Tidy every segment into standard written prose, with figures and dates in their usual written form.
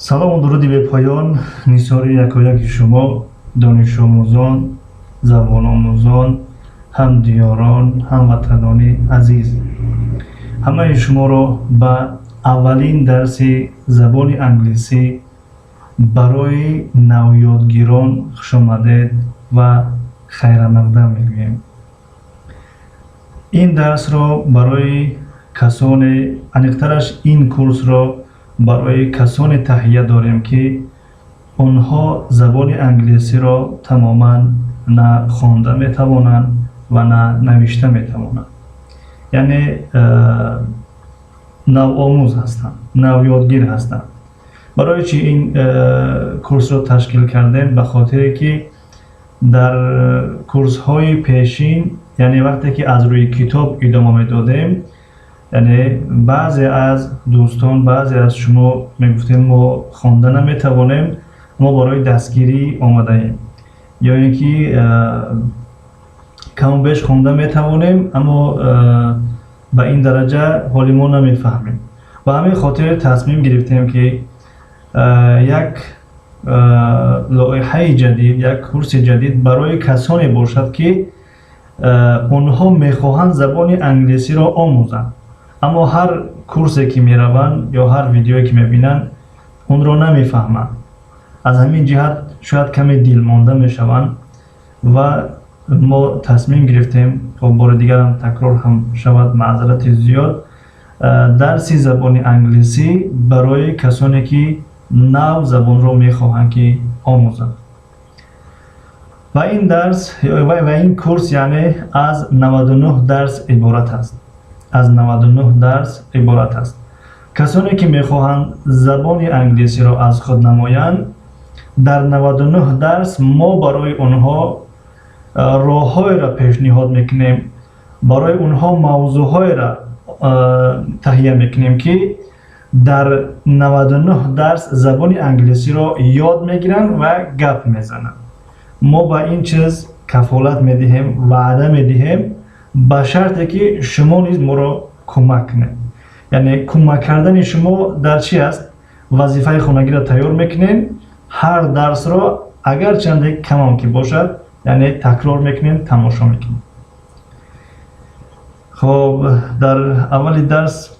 салом ва дуруди бепоён нисори якояки шумо донишомӯзон, забономӯзон, ҳамдиёрон, ҳамватанони азиз. Ҳамаи шуморо ба аввалин дарси забони англисӣ барои навёдгирон хушомадед ва хайрамақдам мегӯем. Ин дарсро барои касоне, аниқтараш ин курсро барои касоне таҳия дорем, ки онҳо забони англисиро тамоман на хонда метавонанд ва на навишта метавонанд. Яъне навомӯз ҳастанд, навёдгир ҳастанд. барои чӣ ин курсро ташкил кардем? Ба хотире ки дар курсҳои пешин, яъне вақте ки аз рӯи китоб идома медодем, яъне баъзе аз дӯстон, баъзе аз шумо мегуфтем мо хонда наметавонем, мо барои дастгирӣ омадаем, ё ин ки камубеш хонда метавонем, аммо ба ин дараҷа ҳоли мо намефаҳмем. Ба ҳамин хотир тасмим гирифтем ки як лоиҳаи ҷадид, як курси ҷадид барои касоне бошад, ки онҳо мехоҳанд забони англисиро омӯзанд, аммо ҳар курсе ки мераванд ё ҳар видеое ки мебинанд онро намефаҳманд. аз ҳамин ҷиҳат шояд каме дилмонда мешаванд ва мо тасмим гирифтем, бори дигарам такрор ҳам шавад, маъзарати зиёд, дарси забони англисӣ барои касоне ки нав забонро мехоҳанд ки омӯзанд. ва ин дарс ва ин курс яъне аз 99 дарс иборат аст. аз 99 дарс иборат аст. касоне ки мехоҳанд забони англисиро аз худ намоянд, дар 99 дарс мо барои онҳо роҳҳоеро пешниҳод мекунем, барои онҳо мавзӯъҳоеро таҳия мекунем, ки дар 99 дарс забони англисиро ёд мегиранд ва гап мезананд. мо ба ин чиз кафолат медиҳем, ваъда медиҳем, ба шарте ки шумо низ моро кӯмак кунед. яъне кӯмак кардани шумо дар чӣ аст? вазифаи хонагиро тайёр мекунем, ҳар дарсро агарчанде камам ки бошад, яъне такрор мекунем, тамошо мекунем. хоб, дар аввали дарс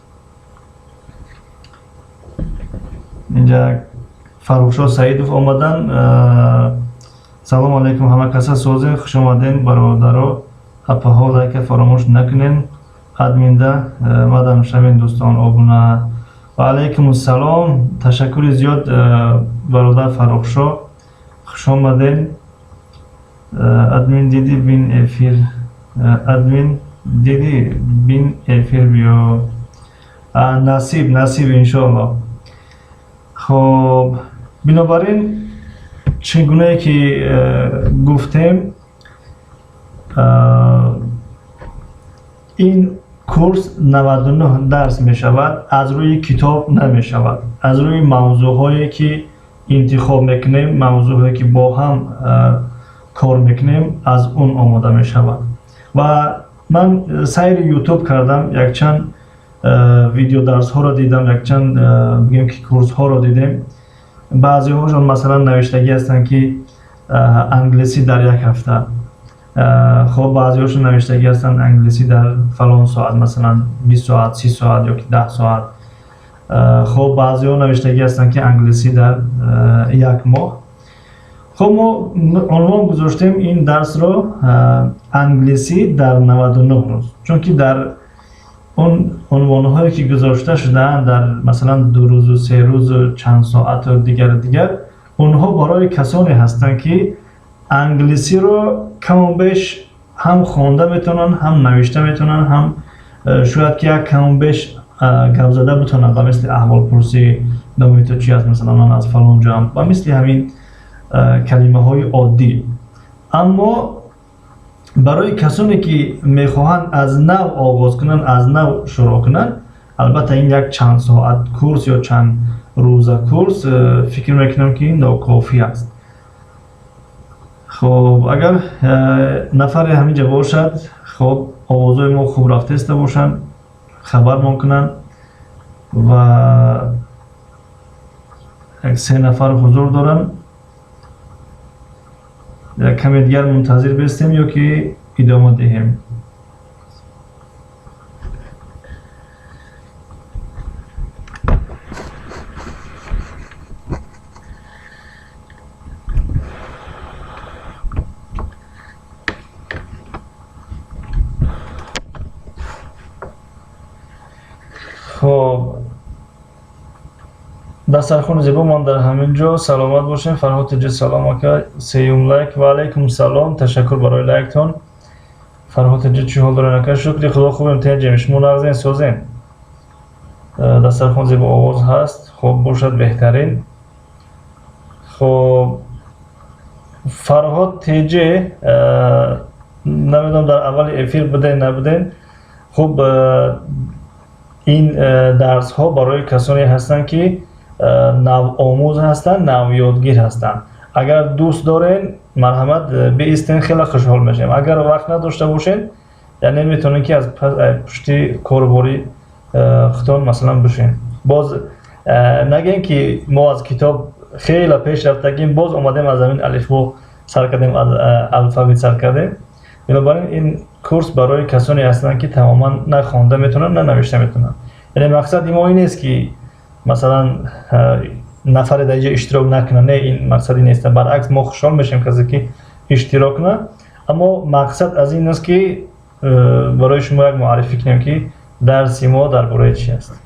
инҷа Фаррухшоҳ Саидов омаданд. салому алайкум ҳама каса созем, хуш омадем бародаро, ҳапаҳо лайка фаромӯш накунем, админда мадам шавен дӯстон обуна. ва алайкум ассалом, ташаккури зиёд бародар Фаррухшоҳ, хуш омадем. админ диди бин эфир, админ диди бин эфир биё. насиб иншоаллоҳ. хоб, бинобар ин чӣ гунае ки гуфтем, ин курс 99 дарс мешавад, аз рӯи китоб намешавад, аз рӯи мавзӯъҳое ки интихоб мекунем, мавзӯъҳое ки бо ҳам кор мекунем, аз он омода мешавад. ва ман сайри ютуб кардам, якчанд видеодарсҳоро дидам, якчанд бигем ки курсҳоро дидем. баъзеҳошон масалан навиштагӣ ҳастанд ки англисӣ дар як ҳафта, хоб баъзеҳошон навиштагӣ ҳастанд англисӣ дар фалон соат, масалан 20 соат, 30 соат ё ки 10 соат. хоб баъзеҳо навиштагӣ ҳастанд ки англисӣ дар як моҳ. хоб мо унвон гузоштем ин дарсро англисӣ дар 99 рӯз, чунки дар он унвонҳое ки гузошта шудаанд дар масалан 2 рӯзу 3 рӯзу чанд соату дигар, онҳо барои касоне ҳастанд ки англисиро камубеш ҳам хонда метавонанд, ҳам навишта метавонанд, ҳам шояд ки як камубеш гапзада битавонанд, ба мисли аҳволпурсӣ, номи ту чӣ аст, масалан ман аз фалон ҷоам, ба мисли ҳамин калимаҳои оддӣ. аммо барои касоне ки мехоҳанд аз нав оғоз кунанд, аз нав шурӯъ кунанд, албатта ин як чанд соат курс ё чанд рӯза курс фикр мекунам ки нокофӣ аст. хоб, агар нафаре ҳаминҷа бошад, хоб овозҳои мо хуб рафтеста бошанд, хабармон кунанд ва یک 3 نفر حضور دارن. یک کمی دیگر منتظر بستیم یا که ادامه دهیم؟ خب دسترخوان زیبا من در همین جا. سلامت باشین. فرهاد تیجی سلام اکا. سیوم لایک و علیکم سلام. تشکر برای لایکتان. فرهاد تیجی چی حال دارین اکا؟ شکری خدا خوبیم. تیجیم شما نغزین سازین. دسترخوان زیبا آواز هست. خب باشد بهترین. خب فرهاد تیجی نمیدونم در اول افیر بدین نبودین. خب این درس ها برای کسانی هستند که نو آموز هستند، نو یادگیر هستند. اگر دوست دارین مرحمت بیستین، خیلی خوشحال میشیم. اگر وقت نداشته باشین یعنی میتونین که از پشتی کاربری خودتون مثلا بشین. باز نگین که ما از کتاب خیلی پیش رفتیم، باز اومدیم از همین الفبا سر کردیم، از الفبet سر کردیم. بنابراین این کورس برای کسانی هستند که تماما نه خوانده میتونن نه نوشته میتونن. یعنی مقصد ما این نیست که مثلا نفر در اینجا اشتراک نکنه، نه این مقصدی نیست. برعکس ما خوشحال میشیم کسی که اشتراک کنه، اما مقصد از این است که برای شما یک معرفی کنیم که درس ما درباره چی است.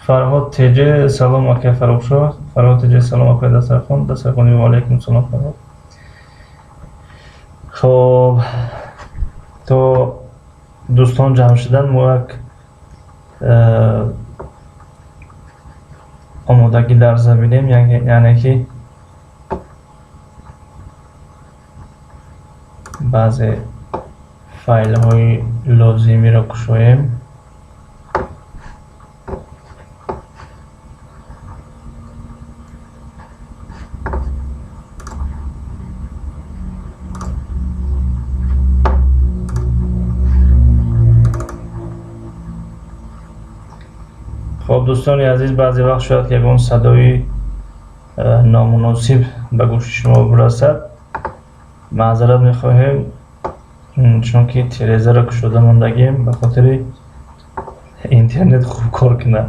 فرهاد تیجی سلام اکا فرخشا. فرهاد تیجی سلام اکا دسترخوان و علیکم سلام فرهاد. خب تو دوستان جمع شدن ما یک آمادگی درس ببینیم، یعنی که بعضی فایل های لازمی را کشویم. خب دوستان عزیز، بعضی وقت شاید که اون صدای نامناسب به گوش شما برسد، معذرت میخواهیم، چون که تلویزیون را کشوده ماندگیم به خاطر اینترنت خوب کار کنه.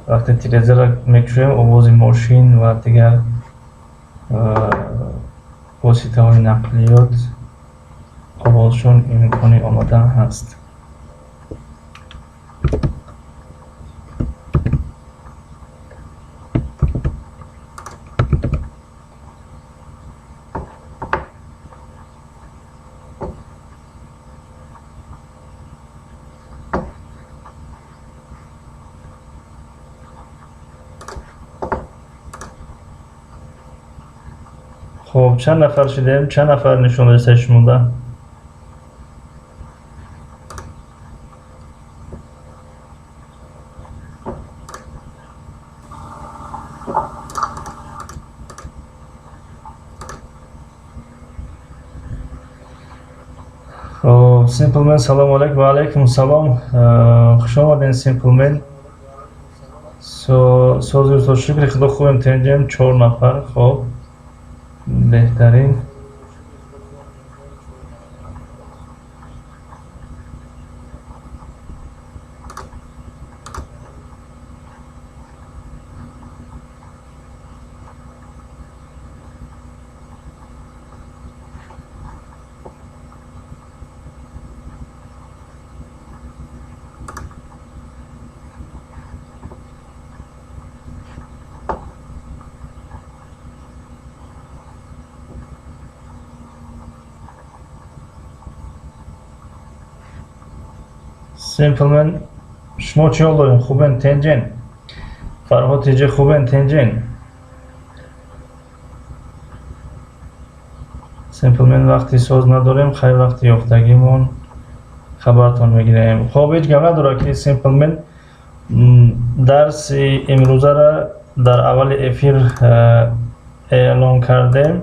وقتی تلویزیون را میکشویم آواز ماشین و دیگر واسطه های نقلیات آوازشون امکانی آماده هست. خب چند نفر شدیم؟ چند نفر نشون رسش مونده؟ خب سیمپلمن سلام علیکم. و علیکم سلام. خوش آمدین سیمپلمن. سازی تو شکر خدا خوبیم. تنجیم 4 نفر. خب بهترین. سیمپلمن شما چی حال دارین؟ خوبین؟ تنجین؟ فرهاد تیجی خوبین؟ تنجین؟ سیمپلمن وقتی ساز نداریم، خیلی وقتی یافتگیمون خبرتان میگیریم. خب هیچ گپ نداره که سیمپلمن درس امروزه را در اول افیر اعلان کردیم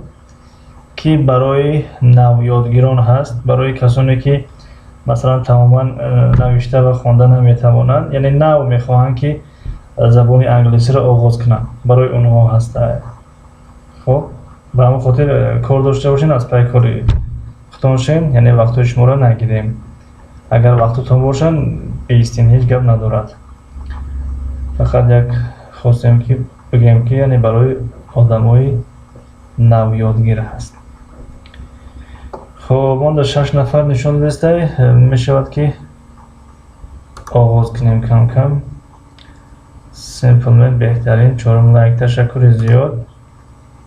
که برای نویادگیران هست، برای کسانی که مثلا تماما نوشته و خواندن نمیتوانند، یعنی نو میخواهند که زبان انگلیسی را آغاز کنند، برای اونها هسته. خب به همون خاطر کار داشته باشین، از پای کاری خودتون شین، یعنی وقت شما را نگیریم. اگر وقتتون باشن بیستین، هیچ گپ ندارد. فقط یک خواستیم که بگیم که یعنی برای آدمای نو یادگیر هست. خب ما در 6 نفر نشان دسته می شود که آغاز کنیم کم کم. سیمپلمنت بهترین. 4 لایک. تشکر زیاد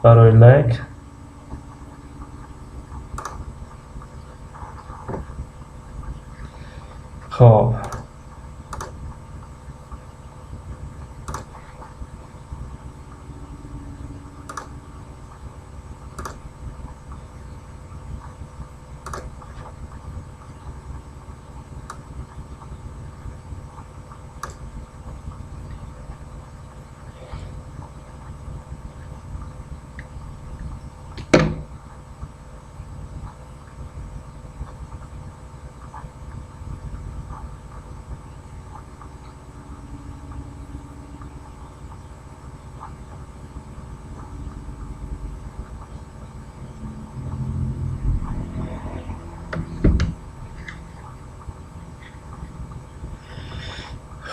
برای لایک. خب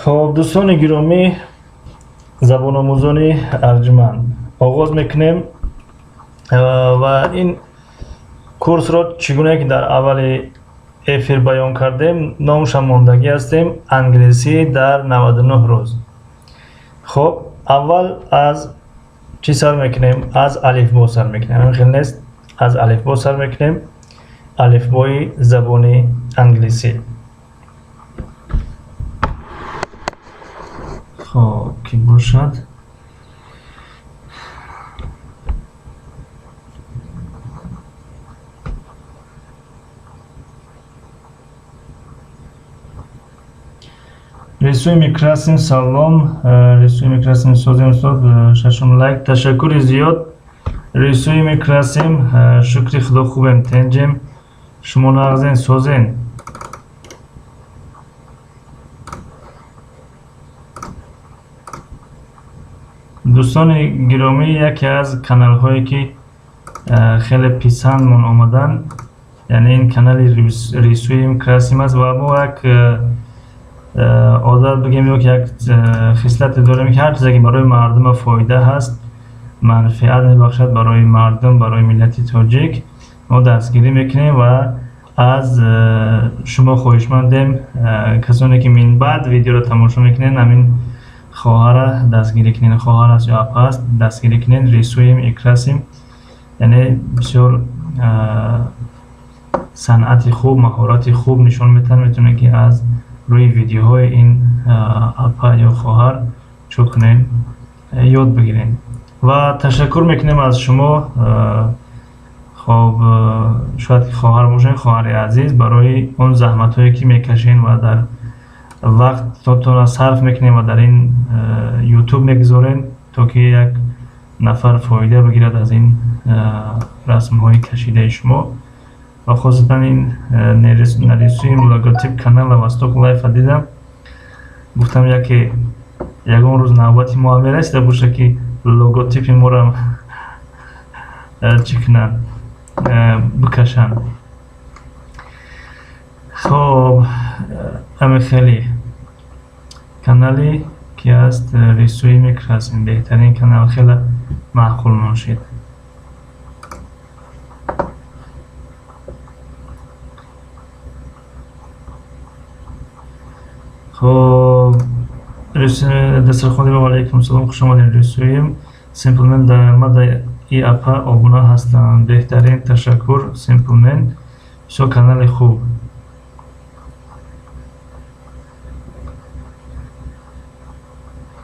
خب دوستان گرامی، زبان آموزان ارجمند، آغاز میکنیم و این کورس را چگونه که در اول افیر بیان کردیم نامش ماندگی هستیم، انگلیسی در 99 روز. خب اول از چی سر میکنیم؟ از الفبا سر میکنیم. خیلی نیست، از الفبا سر میکنیم، الفبای زبان انگلیسی. خب کی باشد؟ رسوی میکراسیم. سلام. رسوی میکراسیم سازیم استاد. 6 لایک. تشکر زیاد. رسوی میکراسیم. شکری خدا خوبم. تنجم شما نغزین سازین. دوستان گرامی، یکی از کانال هایی که خیلی پیسند من آمدن، یعنی این کانال رسوی میکراسیم است و ما یک عادت بگیم یک خصلت داریم که هر چیزی که برای مردم فایده هست، منفعت میبخشد برای مردم، برای ملت تاجیک، ما دستگیری میکنیم و از شما خواهشمندیم کسانی که من بعد ویدیو رو تماشا میکنین همین خواهر دستگیری کنین. خواهر است یا اپ است، دستگیری کنین. رسویم اکراسیم، یعنی بسیار صنعت خوب، مهارت خوب نشان میتونه که از روی ویدیوهای این اپ یا خواهر چو کنین یاد بگیرین. و تشکر میکنیم از شما. خب شاید خواهر باشین، خواهر عزیز، برای اون زحمت هایی که میکشین و در وقتتون را صرف میکنین و در این یوتیوب میگذارین تا که یک نفر فایده بگیرد از این رسم های کشیده شما. و خاصتا این نریسویم لوگوتیپ کانال و استوک لایف دیدم، گفتم یکون روز نوبتی ما میرسیده باشه که لوگوتیپ ما را چی کنن، بکشن. خب همه خیلی کانالی که است رسوی میکراسیم، بهترین کانال، خیلی معقول منشید. خب دسترخوانی و علیکم سلام، خوش آمدین. رسویم سیمپلمنت در مد ای اپ آبونا هستن. بهترین. تشکر سیمپلمنت، بسیار کانال خوب.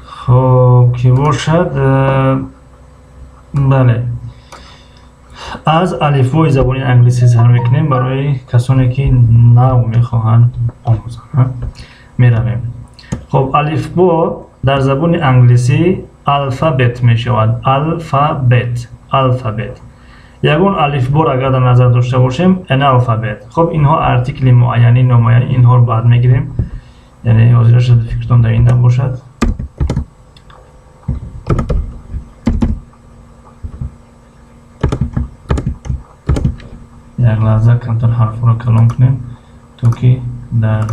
خب کی باشد؟ بله، از الفبای زبان انگلیسی سر میکنیم برای کسانی که نو میخواهند آموزن. میرویم. خب الفبا در زبان انگلیسی الفابت میشود. الفابت. ягон алифбор агар дар назар дошта бошем аналфабет. хоб инҳо артикли муайяни номуайяни инҳоро баъд мегирем, яъне ҳозира шуд фикратон дар инда бошад. як лаҳза камтар ҳарфҳоро калон кунем то ки дар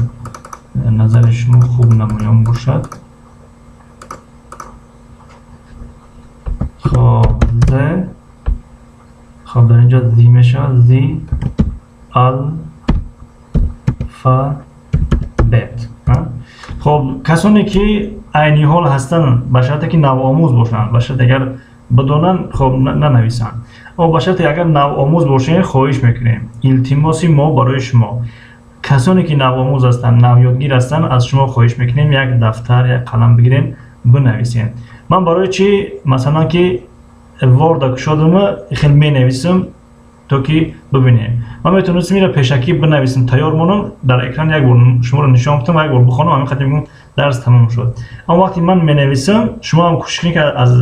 назари шумо хуб намоён бошад. خب ز خب در اینجا زی میشه زی الفابت. خب کسانی که عینی حال هستن به شرطی که نو آموز باشن، به شرط اگر بدونن خب ننویسن، اما به شرطی اگر نو آموز باشن خواهش میکنیم التماسی ما برای شما کسانی که نو آموز هستن، نو یادگیر هستن، از شما خواهش میکنیم یک دفتر یک قلم بگیرین بنویسین. من برای چی مثلا که وارد شدم خیلی می نویسم تا که ببینید. من میتونستم میره پیشکی بنویسم تیار مونم در اکران یک بار شما رو نشون بدم، یک بار بخونم همین خاطر میگم درس تمام شد. اما وقتی من می نویسم شما هم کوشش کنید که از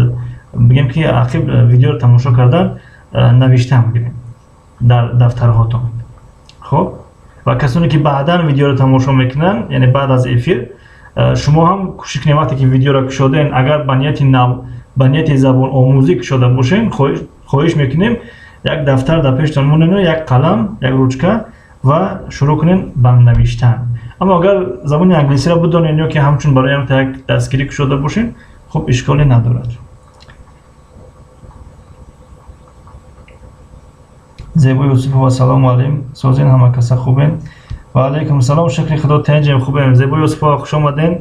بگم که عقب ویدیو رو تماشا کردن نوشته هم بگیرید در دفترهاتون. خب و کسانی که بعداً ویدیو رو تماشا میکنن یعنی بعد از افیر شما هم کوشش کنید وقتی که ویدیو را کشیدین اگر به نیت زبان آموزی کشیده باشین خواهش میکنیم یک دفتر در پیشتون مونین، یک قلم، یک روچکه و شروع کنین به نوشتن. اما اگر زبان انگلیسی را بدونین یا که همچون برای هم یک دستگیری کشیده باشین خب اشکالی ندارد. زیبا یوسف و سلام علیکم سوزین همه کسا خوبین و علیکم السلام شکر خدا تنجیم خوبیم. زیبا یوسف خوش آمدین.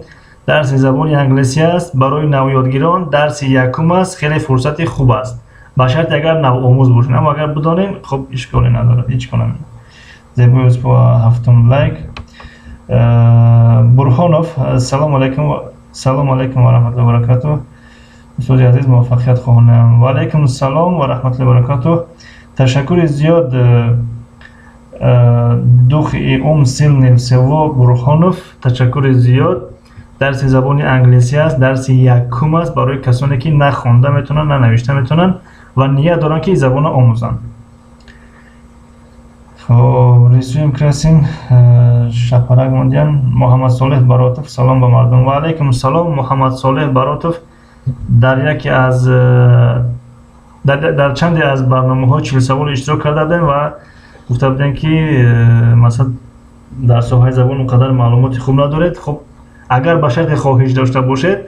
درس زبان انگلیسی است برای نویادگیران، درس یکم است، خیلی فرصت خوب است با شرط اگر نو آموز باشین، اما اگر بدانین خب اشکالی نداره هیچ کنم. زیبا یوسف هفتم لایک. برهانوف سلام علیکم و رحمت الله و برکاته. استاد عزیز موفقیت خواهانم. و علیکم السلام و رحمت الله و برکاته. تشکر زیاد دوخی سیلنی سوا برهانوف، تشکر زیاد. درس زبان انگلیسی است، درس یکم است برای کسانی که نه خوانده میتونن نه نوشته میتونن و نیت دارن که زبان آموزن. خب رسویم کرسیم شپرک موندین. محمد صالح براتف سلام به مردم. و علیکم السلام محمد صالح براتف. در یکی از در چندی از برنامه‌ها 40 سوال اشتراک کرده بودن و گفته بودن که مثلا در ساحه زبان اونقدر معلومات خوب ندارید. خب اگر به شرط خواهش داشته باشید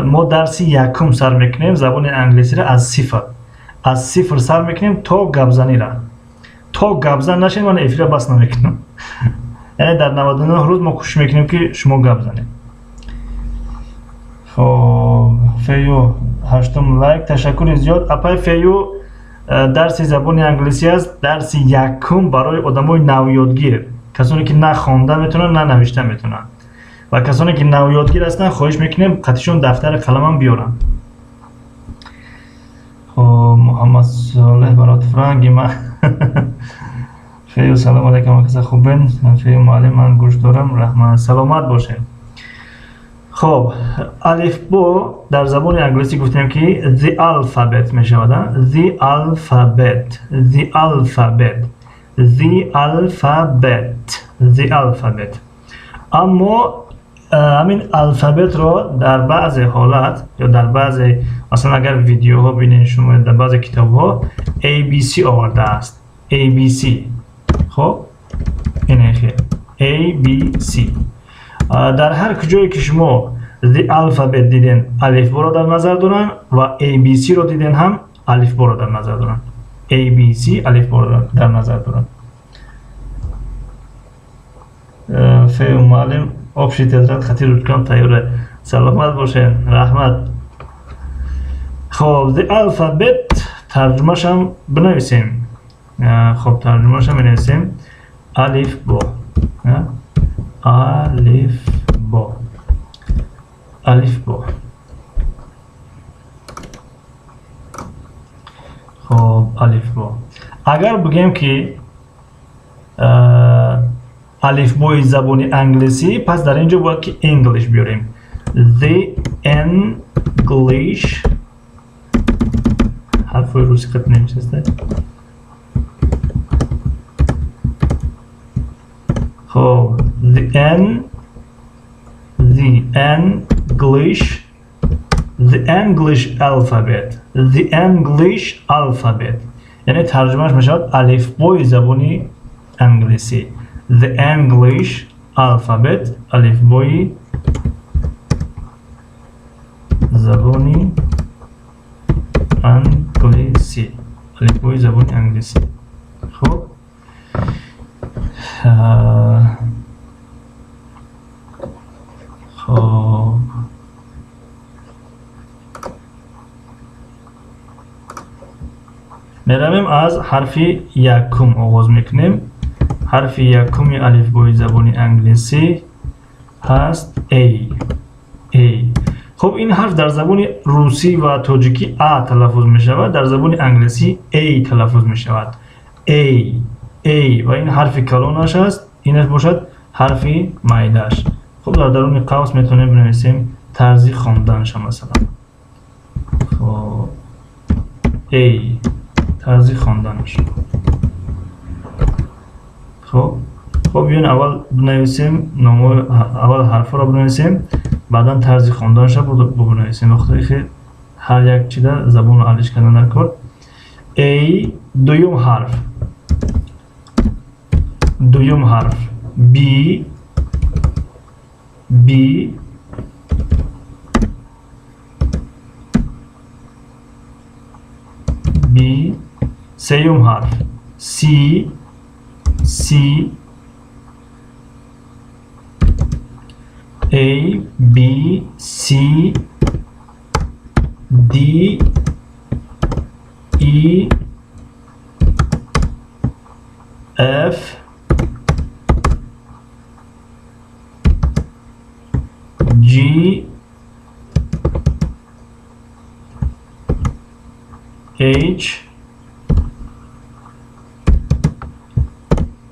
ما درس یکم سر میکنیم زبان انگلیسی را از صفر سر میکنیم تا گپزنی را. تا گپزن نشه من افیر بس نمیکنم. یعنی در 99 روز ما کوشش میکنیم که شما گپ زنید. خب فیو هشتم لایک، تشکر زیاد. اپای فیو درس زبان انگلیسی است، درس یکم برای آدمای نویادگیر، کسانی که نه خوانده میتونن نه نوشته میتونن و کسانی که نویادگیر هستن خواهش میکنیم قطعشون دفتر قلم هم بیارن. خب محمد صالح برات فرنگی من فیو سلام علیکم کسا خوبین. فیو معلم من گوش دارم رحمت سلامت باشین. خب الف با در زبان انگلیسی گفتیم که the alphabet می شود. the alphabet. اما همین الفابت رو در بعض حالت یا در بعض مثلا اگر ویدیوها ببینید شما در بعض کتاب‌ها ABC آورده است. ABC. خب این خیلی ABC. در هر کجایی که شما the alphabet دیدین الف با رو در نظر دارن و ABC رو دیدین هم الف با رو در نظر دارن. ABC الف با رو در نظر دارن. فیو معلم آبشی تدرد خطی روشکان تایوره سلامت باشین رحمت. خب the alphabet ترجمهش هم بنویسیم. خب ترجمهش هم بنویسیم الف با الف با. خب الف با اگر بگیم که الف بای زبان انگلیسی پس در اینجا باید که انگلیش بیاریم. The English حرف روسی قط نمیشه. خب the English alphabet یعنی ترجمهش میشود الفبای زبانی انگلیسی. The English alphabet الفبای زبانی انگلیسی. الفبای زبانی انگلیسی. خب خب میرویم از حرف یکم آغاز میکنیم. حرف یکم الفبای زبانی انگلیسی هست A. خب این حرف در زبان روسی و تاجیکی A تلفظ می شود، در زبان انگلیسی A تلفظ می شود. A و این حرف کلانش است، اینش باشد حرف مایده‌اش. خب در درون قوس میتونیم بنویسیم طرز خواندنش مثلا. خب A طرز خواندنش. خب بیاین اول بنویسیم اول حرف را بنویسیم، بعدا طرز خواندنش رو بنویسیم. وقتی که هر یک چیز زبان رو علش کردن نکرد. A دویم حرف B سیوم حرف C A B C D E F G H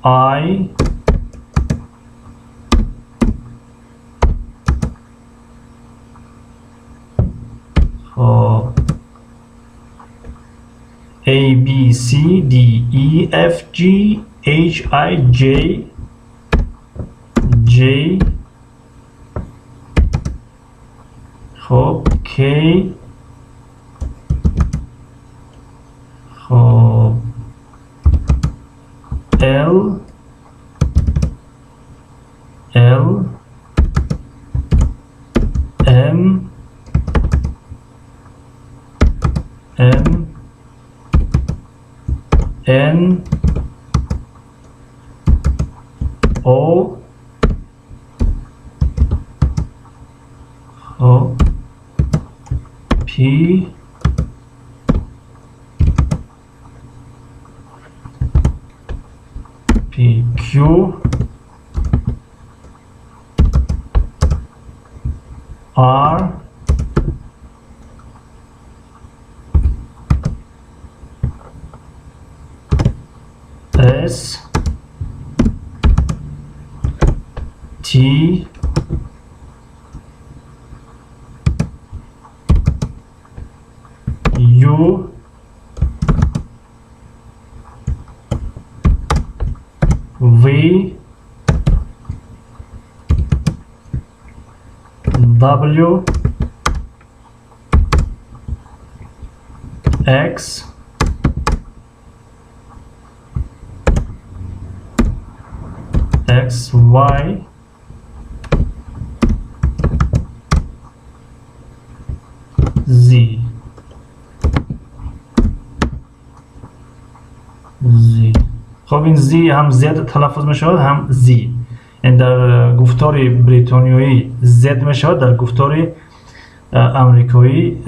I A B C D E F G H I J خب K خب L M N O P Q R S T U V W X Y Z خب این Z هم Z تلفظ می شود هم Z. این در گفتار بریتانیایی Z می شود، در گفتار امریکایی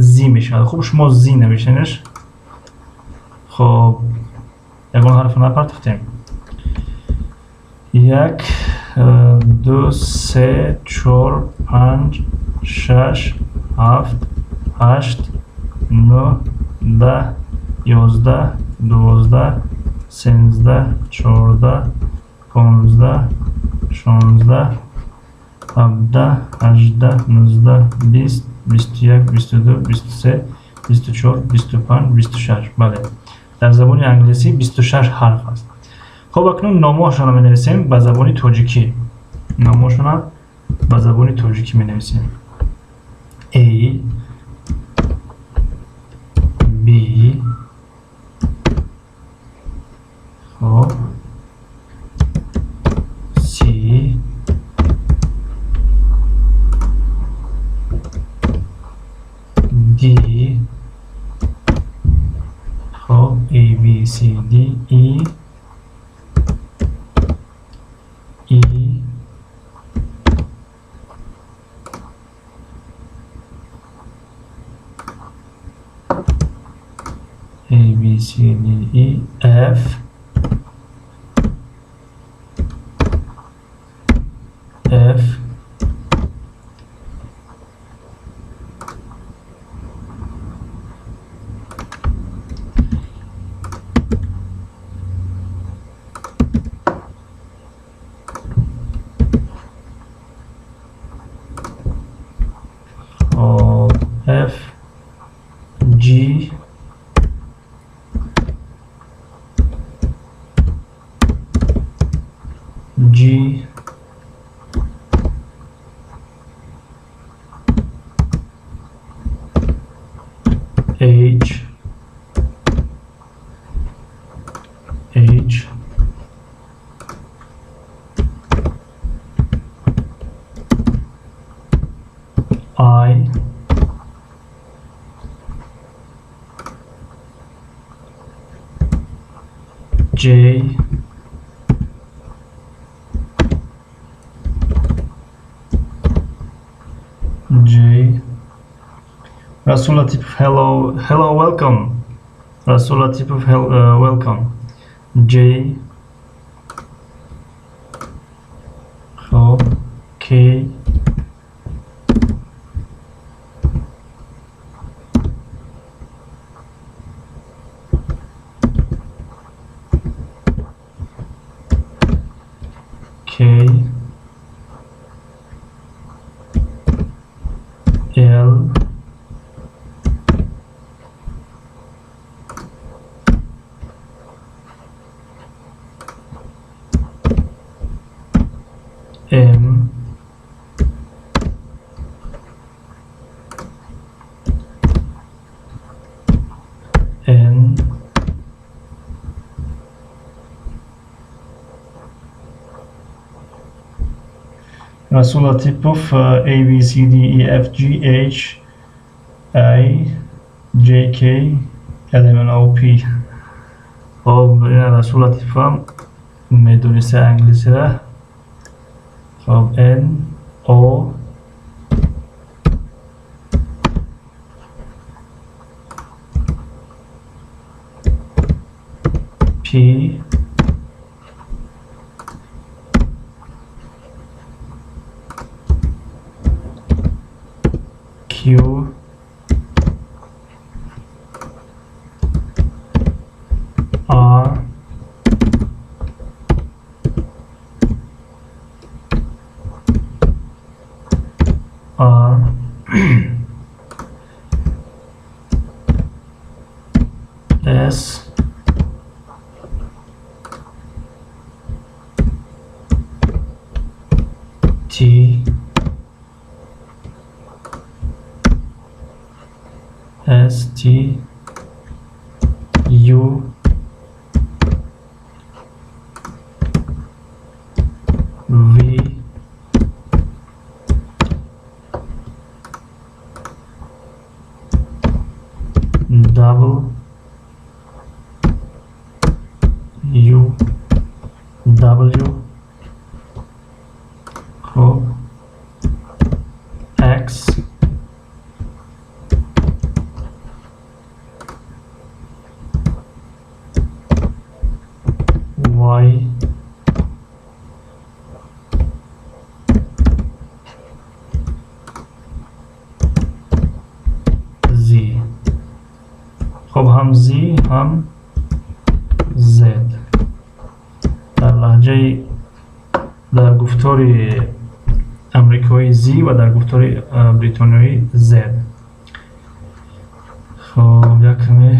Z می شود. خب شما Z نمیشنش. خب یکون حرف نپرتفتیم. 1 2 3 4 5 6 7 8 9 10 11 12 13 14 15 16 17 18 19 20 21 22 23 24 25 26 بله در زبان انگلیسی 26 حرف است. خب اکنون نامه‌هاشون رو می‌نویسیم به زبان تاجیکی. نامه‌هاشون رو به زبان تاجیکی می‌نویسیم. A B خب C D خب A B C D E E A B C D E F F F G G H H I J J Rasul Latif hello welcome Rasul Latif welcome J خب K K L M N Rasul Latifov A B C D E F G H I J K L M N O P خب رسول لطیف هم میدونسته انگلیسی را خب N O P Q R R S T S T U V double U W خب X Y Z خب هم Z هم Z در لهجه در گفتار امریکایی Z و در گفتار بریتانیایی Z خب یکمی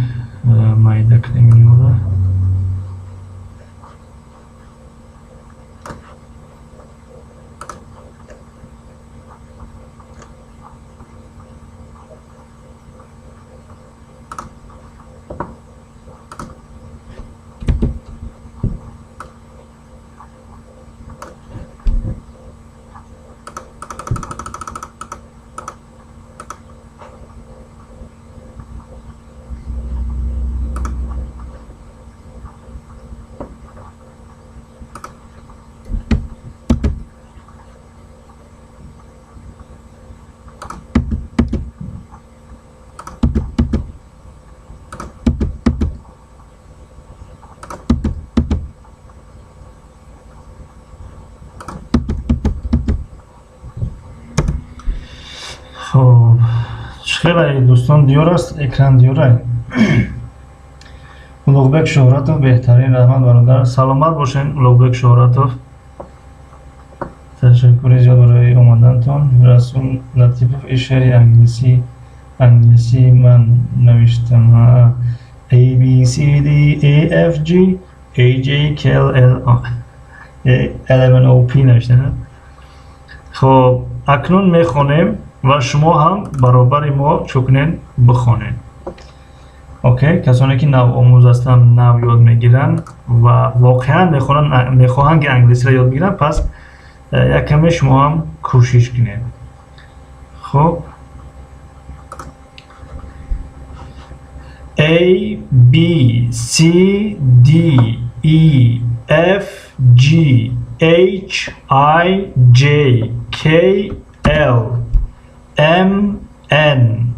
مایده کنیم اینو را. خب چخیره دوستان دیار است اکران دیاره улуғбек шӯҳратов беҳтарин раҳмат бародар саломат бошен улуғбек шӯҳратов ташаккури зиёд барои омадантон расул латипов ин шеъри англисӣ ман навиштам ABCDEFG AJKLMNOP навиштам хоб акнун мехонем ва шумо ҳам баробари мо чукнен бихонед окей касоне ки нав омӯз ҳастанд нав ёд мегиранд ва воқеан мехоҳанд ки англисиро ёд бигиранд пас яккаме шумо ҳам кӯшиш кунед хоб A B C D E F G H I J K L M N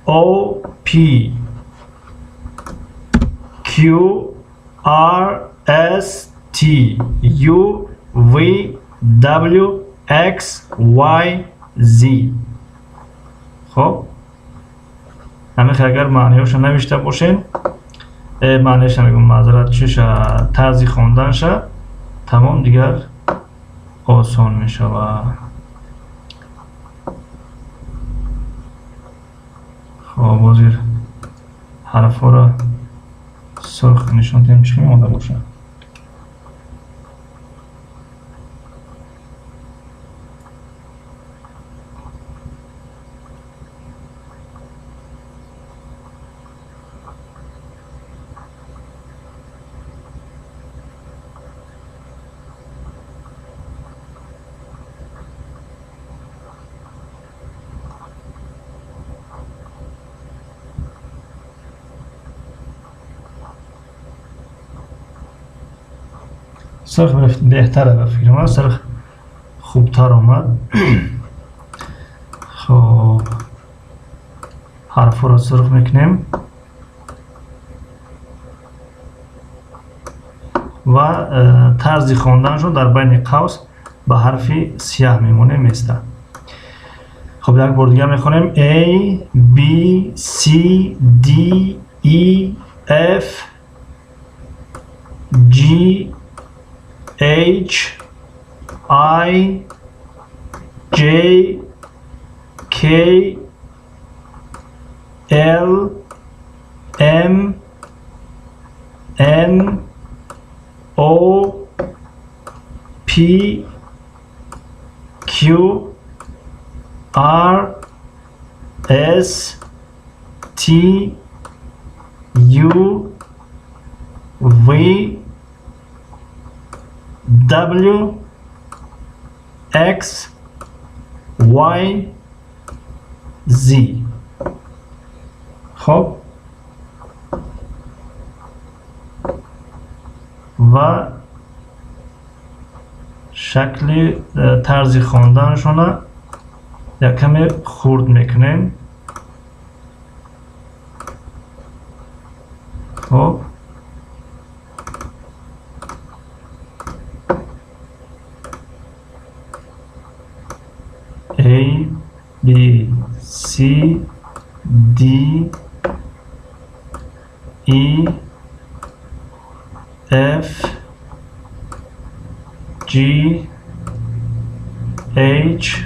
O P Q R S T U V W X Y Z خب همه اگر معنیشو نوشته باشین معنیش میگم معذرت چش طرز خواندنش تمام دیگر آسان میشه و خب بازیر حرفا را سرخ نشان دهیم چی میمانده باشه سرخ بهتره به فکر من سرخ خوبتر آمد خب حرف را سرخ میکنیم و طرز خواندنشون در بین قوس به حرفی سیاه میمونه میسته خب یک بار دیگه میخونیم A B C D E F G H I J K L M N O P Q R S T U V W X Y Z خب و شکل طرز خواندنشون یک کمی خرد میکنیم خب A B C D E F G H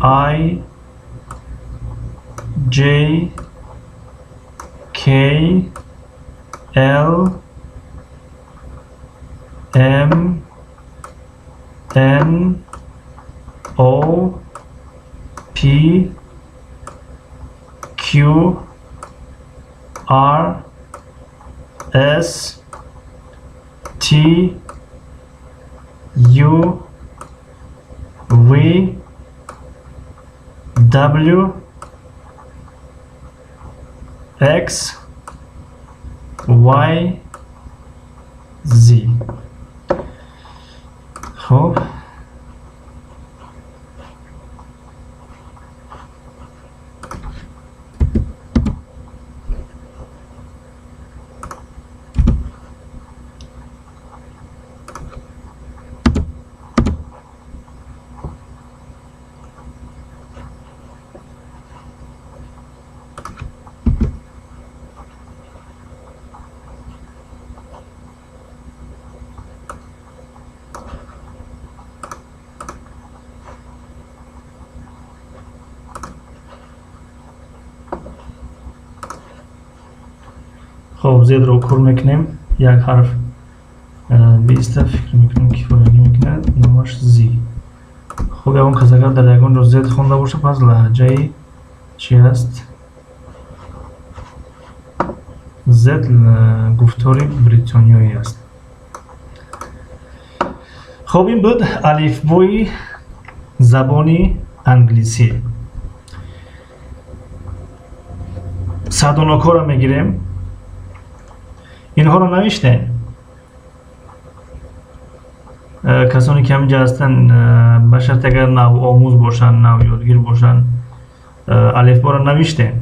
I J L M N O P Q R S T U V W X Y Z. خب خب زد رو کور میکنیم یک حرف بیسته فکر میکنیم که فرقی میکنه نامش زی. خب اون کس اگر در یکون رو زد خونده باشه پس لحجه چی هست؟ زد گفتاری بریتانیایی است. خب این بود الفبای زبانی انگلیسی. صدوناکو را میگیریم. اینها رو نوشته کسانی که همینجا هستن به شرط اگر نو آموز باشن نو یادگیر باشن الفبا رو نوشته.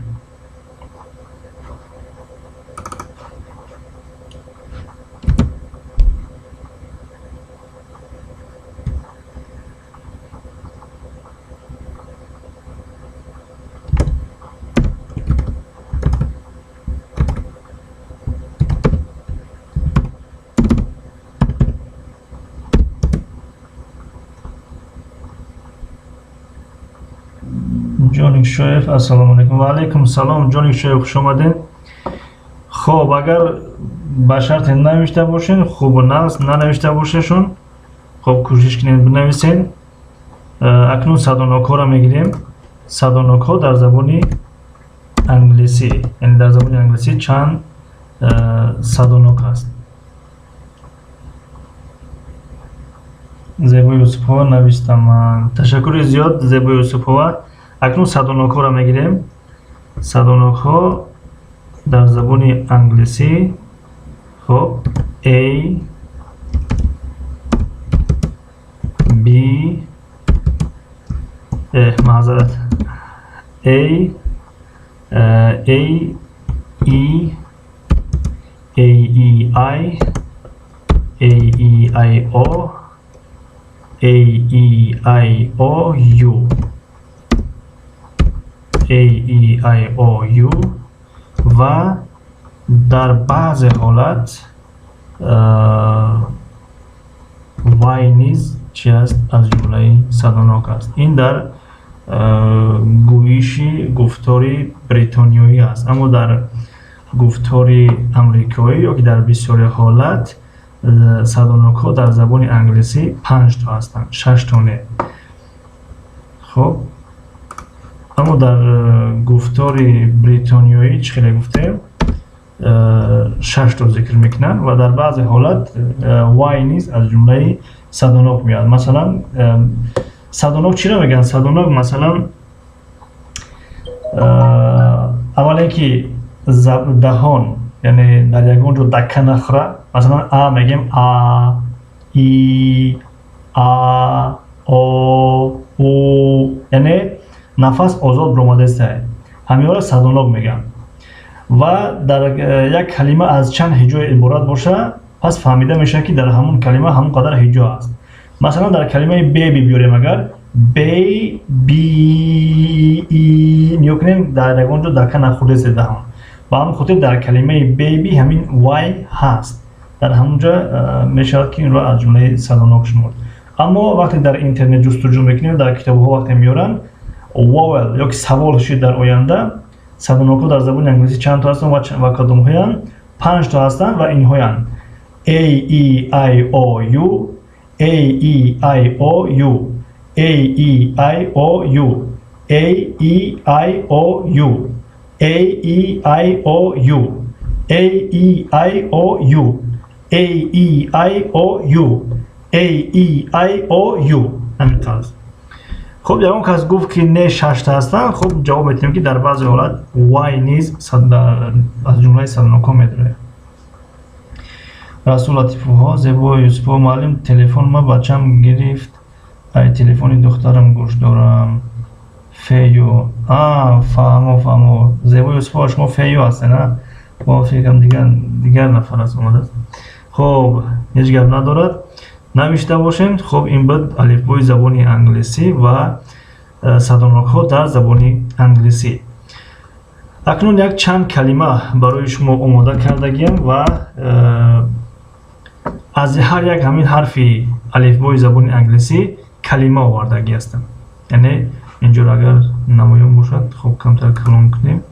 جانک شایف السلام علیکم و علیکم السلام جانک شایف خوش آمدین. خب اگر به شرط ننوشته باشین خوب و ننوشته باشین خب کوشش کنید بنویسین. اکنون صدوناکو را میگیریم. صدوناکو در زبان انگلیسی یعنی در زبان انگلیسی چند صدوناک است. زیبا یوسفова نوشتم. تشکر زیاد زیبا یوسفова. اکنون صدوناکو را میگیریم. صدوناکو در زبان انگلیسی خب A B معذرت A E I O U و در بعض حالت وای نیز چی است از جمله صدوناک است. این در گویشی گفتاری بریتانیایی است اما در گفتاری امریکایی یا که در بسیاری حالت صدوناک‌ها در زبان انگلیسی 5 تا هستند 6 تا نه. خب اما در گفتاری بریتانیایی چه خیلی گفتیم 6 تا ذکر میکنن و در بعض حالت وای نیز از جمله صدوناک میاد. مثلا صدوناک چی را میگن؟ صدوناک مثلا اولی که دهان یعنی در یگان رو دکه نخوره مثلا میگیم ای او یعنی نفس آزاد برآمده است همین را صدوناک میگن. و در یک کلمه از چند هجای عبارت باشه پس فهمیده میشه که در همون کلمه همون قدر هجا است. مثلا در کلمه بیبی بیاریم اگر بی نیا کنیم در یگان رو دکه نخورده است دهان با همون خاطر در کلمه بیبی همین وای هست در همونجا میشه که این را از جمله صدوناک شمرد. اما وقتی در اینترنت جستجو میکنیم در کتاب ها وقتی میارن واول یا که سوال شد در آینده садоноку дар забони англисӣ чанд то ҳастанд ва кадомҳоянд? 5 то ҳастанд ва инҳоянд: a e i o u, a e i o u, a e i o u, a e i o u, a e i o u, a e i o u, a e i o u, a e i o u. ҳамин тарз. خب ягон кас гуфт ки не 6 та ҳастанд. хуб ҷавоб метиҳем ки дар баъзе ҳолат y низ аз ҷумлаи садоноко медорад. расул латифовҳо: зебо юсуфова муаллим, телефон ма бачам гирифт, ай телефони духтарам гӯш дорам. фею фаҳмо зебо юсуфова шумо фею ҳастед, на? мо фикрам дигар нафар аст омадааст. хуб ҳеҷ гап надорад, навишта бошем. хуб ин буд алифбои забони англисӣ ва садонокҳо дар забони англисӣ. акнун як чанд калима барои шумо омода кардагиам ва аз ҳар як ҳамин ҳарфи алифбои забони англисӣ калима овардаги ҳастам. яъне инҷор агар намоён бошад, хуб камтар калон кунем.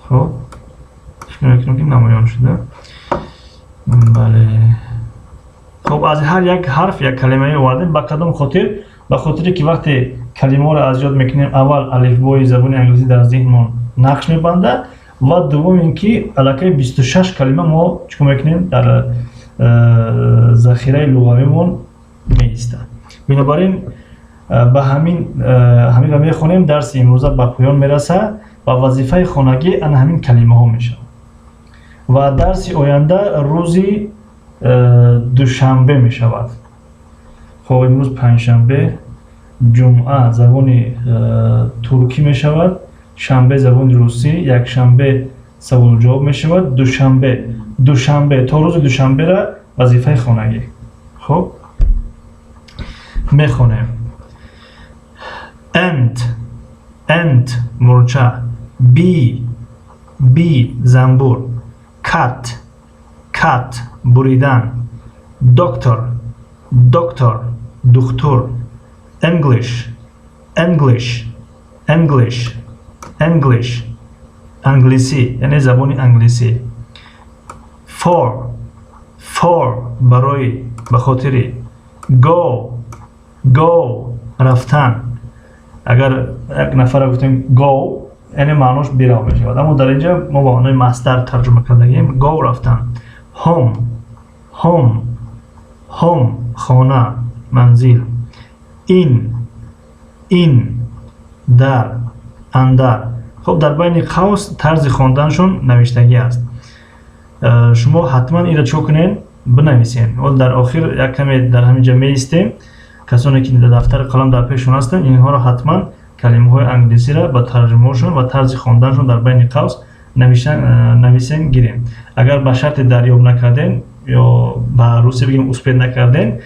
хуб ки намоён шуда. бале. хуб аз ҳар як ҳарф як калимаи овардем. ба кадом хотир? ба хотире ки вақте калимаҳоро аз ёд мекунем, аввал алифбои забони англисӣ дар зеҳнмон нақш мебандад ва дуввум ин ки аллакай 26 калима мо чикор мекунем дар захираи луғавимон меистад. бинобар ин ба ҳамин ва мехонем дарси имрӯза ба поён мерасад ва вазифаи хонагӣ ана ҳамин калимаҳо мешавад. ва дарси оянда рӯзи душанбе мешавад. хуб имрӯз панҷшанбе, ҷумъа забони туркӣ мешавад, шанбе забони русӣ, якшанбе саволу ҷавоб мешавад, душанбе то рӯзи душанбера вазифаи хонагӣ. хуб мехонем. end мурча, bee занбур, cat буридан, doctor духтур, English англисӣ, яъне забони англисӣ. for барои, ба хотири. go рафтан. агар як нафара гуфтем go яъне маънош бирав мешавад, аммо дар инҷа мо ба маънои мастар тарҷума кардагим. go рафтан. home хона, манзил. in дар, андар. хуб дар байни қавс тарзи хонданшон навиштагӣ аст. шумо ҳатман инро чӣ кунед? бинависед. дар охир як каме дар ҳамин ҷа меистем. касоне ки дафтари қалам дар пешшон ҳастанд, инҳоро ҳатман калимаҳои англисиро ба тарҷумаҳошон ва тарзи хонданшон дар байни қавс нависен гирем. агар ба шарти дарёб накарден ё ба русӣ бигем успед накарден,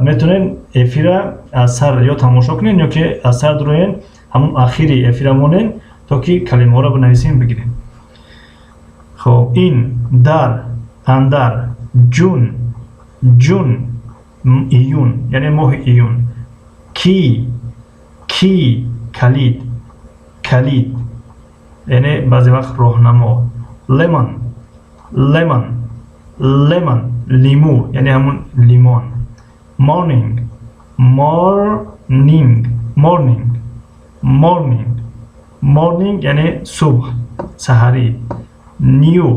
метавонед эфира аз сар ё тамошо кунед ё ки аз сар дуроен ҳамон ахири эфира монен то ки калимаҳоро бинависем бигирем. хуб ин дар, андар, ҷун июн яъне моҳи июн. ки калид яъне баъзе вақт роҳнамо. lemon лимӯ яъне ҳамон лимон. morning яъне субҳ, саҳарӣ. new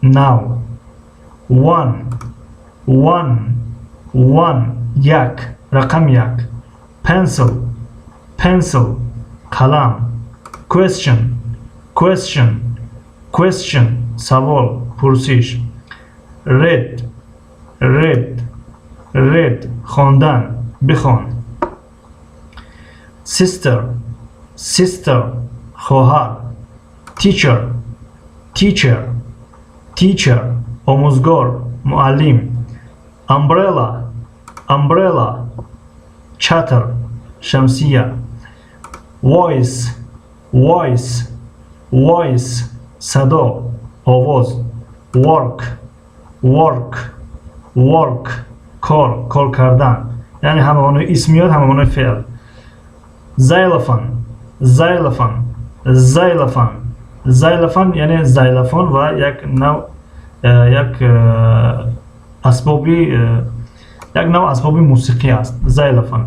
now. one як, рақам як. pencil қалам. question савол, пурсиш. read хондан, бихон. sister хоҳар. teacher омӯзгор, муаллим. umbrella чатр, шамсия. voice садо, овоз. work کار کردن، یعنی همه اون اسمیات همه اون فعل. زایلافان زایلافان یعنی زایلافون و یک نوع اسبابی موسیقی است. زایلافون.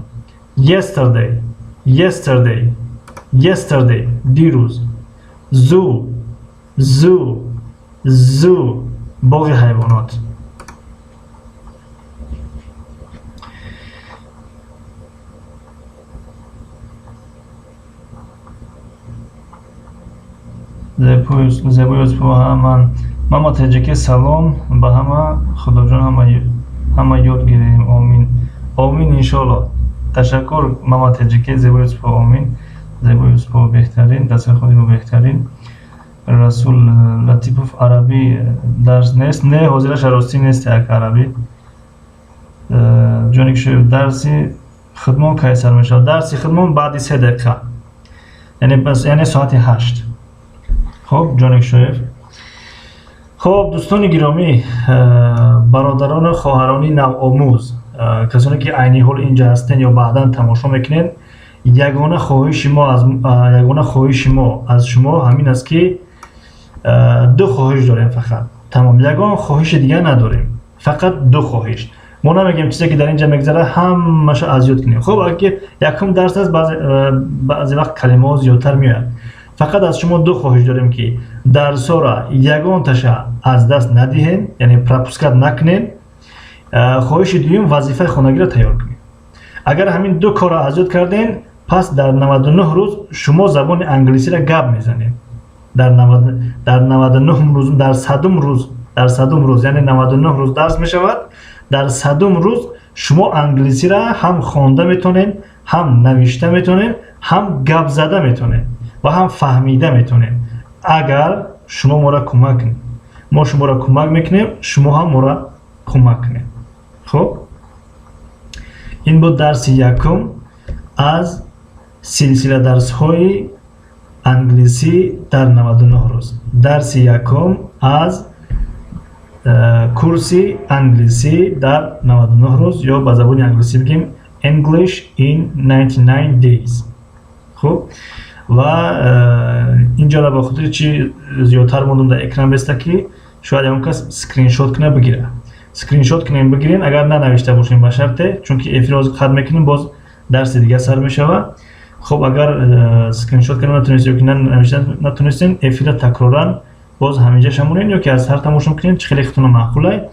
yesterday دیروز. zoo باغ حیوانات. زبویز با همان ماما تجکی سلام به همه خدا جان همه یاد گیریم. آمین انشالله. تشکر ماما تجکی. زبویز با آمین. زبویز با بهترین دست خودی با بهترین. رسول لطیفوف عربی درس نیست. نه حاضرش راستی نیست یک عربی. جونی که درسی خدمون کیسر میشه. درسی خدمون بعدی 3 دقیقه یعنی ساعت 8. خب جانک شریف. خب دوستان گرامی، برادران و خواهران نوآموز، کسانی که عینی حال اینجا هستن یا بعدا تماشا میکنین، یگانه خواهش ما از شما همین است که 2 خواهش داریم فقط. تمام. یگانه خواهش دیگه نداریم، فقط 2 خواهش. ما نمیگیم چیزی که در اینجا میگذره همش اذیت کنیم. خب اگه یکم درس است بعضی وقت کلمه ها زیادتر میاد. فقط از شما 2 خواهش داریم که درس‌ها را یگان تاشا از دست ندهین، یعنی پراپوسکات نکنین. خواهش دوم وظیفه خانگی را تیار کنین. اگر همین 2 کار را اجرا کردین، پس در 99 روز شما زبان انگلیسی را گپ میزنید. در 99 روز، در 100 روز یعنی 99 روز درس میشود. در 100 روز شما انگلیسی را هم خوانده میتونین، هم نوشته میتونین، هم گپ زده میتونین و هم فهمیده میتونیم اگر شما ما را کمک کنید. ما شما را کمک میکنیم، شما هم ما را کمک کنید. خب این بود درس یکم از سلسله درس های انگلیسی در 99 روز. درس یکم از کورس انگلیسی در 99 روز، یا به زبان انگلیسی بگیم English in 99 days. خب و اینجا را به خاطر چی زیادتر موندم در اکران بسته که شاید اون کس اسکرین شات کنه بگیره. اسکرین شات کنین بگیرین اگر نه نوشته باشین به شرطه، چون که افیر از خط میکنین باز درس دیگه سر میشوه. خب اگر اسکرین شات کنین نتونستین یا نه نوشتن نتونستین، افیر تکرارا باز همینجا شمونین یا که از هر تماشا کنین چه خیلی خودتون معقوله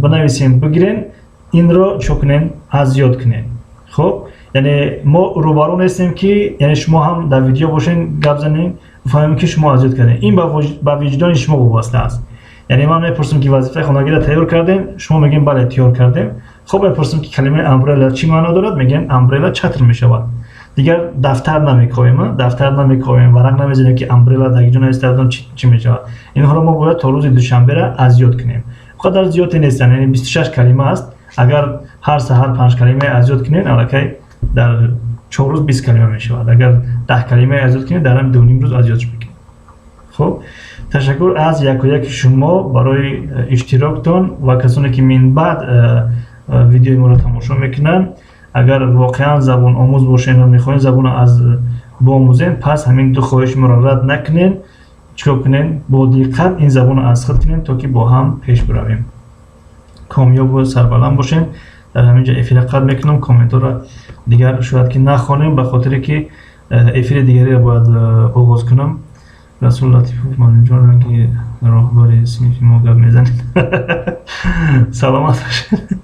بنویسین بگیرین، این رو چکنین از یاد کنین. خب یعنی ما روبرو نیستیم که یعنی شما هم در ویدیو باشین گپ زنین بفهمیم که شما اذیت کردین. این با وجدان شما وابسته است. یعنی من میپرسم که وظیفه خانگی را تیار کردین، شما میگین بله تیار کردیم. خب میپرسم که کلمه امبرلا چی معنا دارد، میگن امبرلا چتر میشود. دیگر دفتر نمیکویم، ورق نمیزنیم که امبرلا در اینجا استفاده چی میشود. اینها رو ما باید تا روز دوشنبه را از یاد کنیم. قدر زیاد نیستن، یعنی 26 کلمه است. اگر هر سحر 5 کلمه از یاد کنین الکی در 4 روز 20 کلمه میشود. اگر 10 کلمه از یاد کنین در هم 2.5 روز از یادش بکنین. خب تشکر از یک و یک شما برای اشتراکتان و کسانی که من بعد ویدیوی ما را تماشا میکنن. اگر واقعا زبان آموز باشین و میخواین زبان از بیاموزین، پس همین 2 خواهش ما را رد نکنین. چیکار کنین؟ با دقت این زبان را از خود کنین تا که با هم پیش برویم. کامیاب و سربلند باشین. در همینجا افیر قد میکنم. کامنت را دیگر شاید که نخوانیم به خاطر که افیر دیگری را باید آغاز کنم. رسول لطیفوف معلم جان را که راهبر سنفی ما گپ میزنید. سلامت باشید.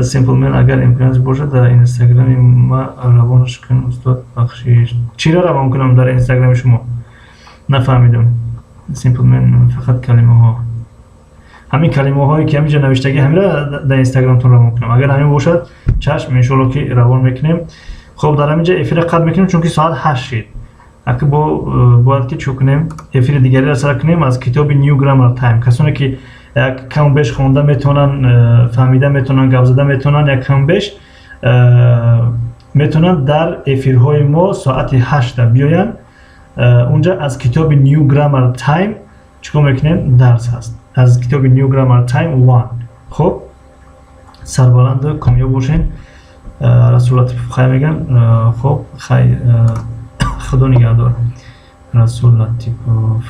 سیمپل من اگر امکانش باشد در اینستاگرام ما روانش کن استاد بخشیش. چی را روان کنم در اینستاگرام شما؟ نفهمیدم. سیمپل من فقط کلمه ها، همین کلمه هایی که همینجا نوشتگی همین را در اینستاگرام تون روان کنم. اگر همین باشد چشم انشالله که روان میکنیم. خب در همینجا افیر قد میکنیم چون که ساعت 8 شد. اگه باید که چکنیم افیر دیگری را سر کنیم از کتاب نیو گرامر تایم. کسانی که کم بیش خوانده میتونن، فهمیده میتونن، گپ زده میتونن، یک کم بیش میتونن در افیرهای ما ساعت 8 بیاین. اونجا از کتاب نیو گرامر تایم چیکار میکنین؟ درس هست از کتاب نیو گرامر تایم 1. خب сарбаланду комёб бошен. Расул Латипов хай мегам. Хуб, хай худо нигаҳдор. Расул Латипов